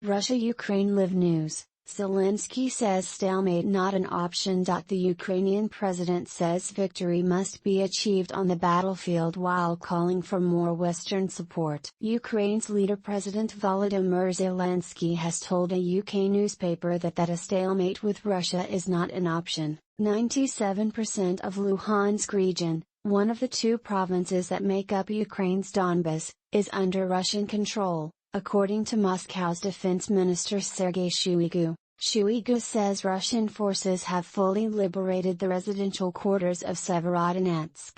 Russia-Ukraine Live News. Zelenskyy says stalemate not an option. The Ukrainian president says victory must be achieved on the battlefield while calling for more Western support. Ukraine's leader President Volodymyr Zelenskyy has told a UK newspaper that a stalemate with Russia is not an option. 97% of Luhansk region, one of the two provinces that make up Ukraine's Donbas, is under Russian control, according to Moscow's defense minister Sergei Shoigu. Shoigu says Russian forces have fully liberated the residential quarters of Severodonetsk.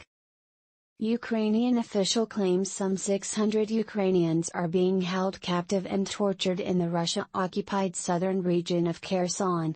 Ukrainian official claims some 600 Ukrainians are being held captive and tortured in the Russia-occupied southern region of Kherson.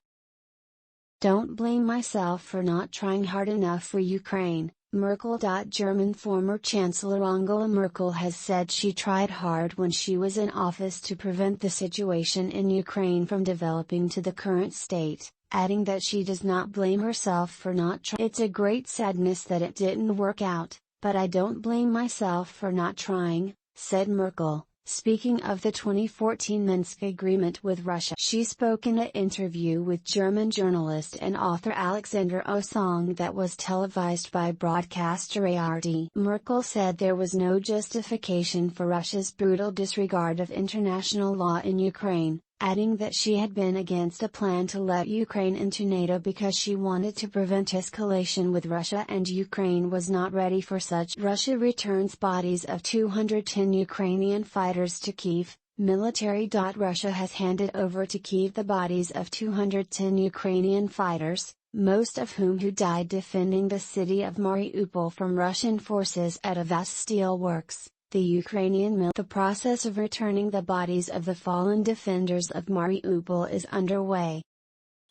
Don't blame myself for not trying hard enough for Ukraine, Merkel. German former Chancellor Angela Merkel has said she tried hard when she was in office to prevent the situation in Ukraine from developing to the current state, adding that she does not blame herself for not trying. It's a great sadness that it didn't work out, but I don't blame myself for not trying, said Merkel, speaking of the 2014 Minsk agreement with Russia. She spoke in an interview with German journalist and author Alexander Osong that was televised by broadcaster ARD. Merkel said there was no justification for Russia's brutal disregard of international law in Ukraine, adding that she had been against a plan to let Ukraine into NATO because she wanted to prevent escalation with Russia and Ukraine was not ready for such. Russia returns bodies of 210 Ukrainian fighters to Kyiv. Military. Russia has handed over to Kyiv the bodies of 210 Ukrainian fighters, most of whom died defending the city of Mariupol from Russian forces at Avaz Steel Works. The Ukrainian The process of returning the bodies of the fallen defenders of Mariupol is underway.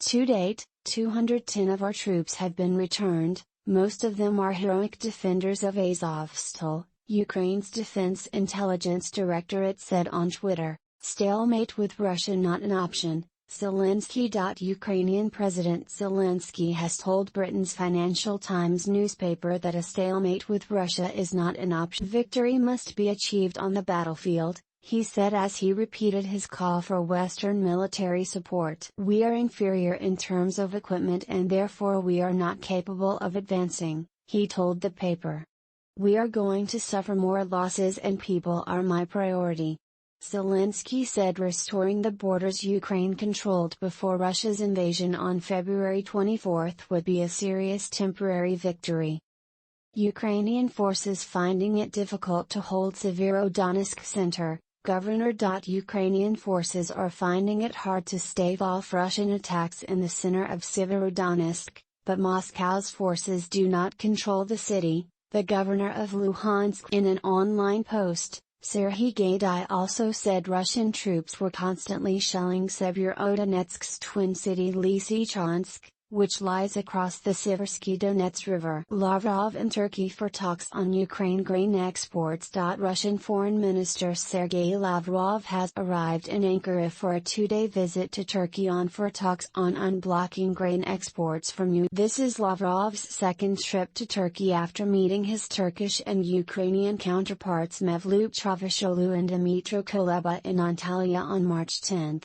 To date, 210 of our troops have been returned, most of them are heroic defenders of Azovstal, Ukraine's Defense Intelligence Directorate said on Twitter. Stalemate with Russia not an option, Zelenskyy. Ukrainian President Zelenskyy has told Britain's Financial Times newspaper that a stalemate with Russia is not an option. Victory must be achieved on the battlefield, he said as he repeated his call for Western military support. We are inferior in terms of equipment and therefore we are not capable of advancing, he told the paper. We are going to suffer more losses and people are my priority. Zelenskyy said restoring the borders Ukraine controlled before Russia's invasion on February 24 would be a serious temporary victory. Ukrainian forces finding it difficult to hold Severodonetsk center, Governor. Ukrainian forces are finding it hard to stave off Russian attacks in the center of Severodonetsk, but Moscow's forces do not control the city, the governor of Luhansk. In an online post, Serhiy Gaidai also said Russian troops were constantly shelling Severodonetsk's twin city Lysychansk, which lies across the Siversky Donets River. Lavrov in Turkey for talks on Ukraine grain exports. Russian Foreign Minister Sergei Lavrov has arrived in Ankara for a two-day visit to Turkey for talks on unblocking grain exports from Ukraine. This is Lavrov's second trip to Turkey after meeting his Turkish and Ukrainian counterparts Mevlut Çavuşoğlu and Dmytro Kuleba in Antalya on March 10.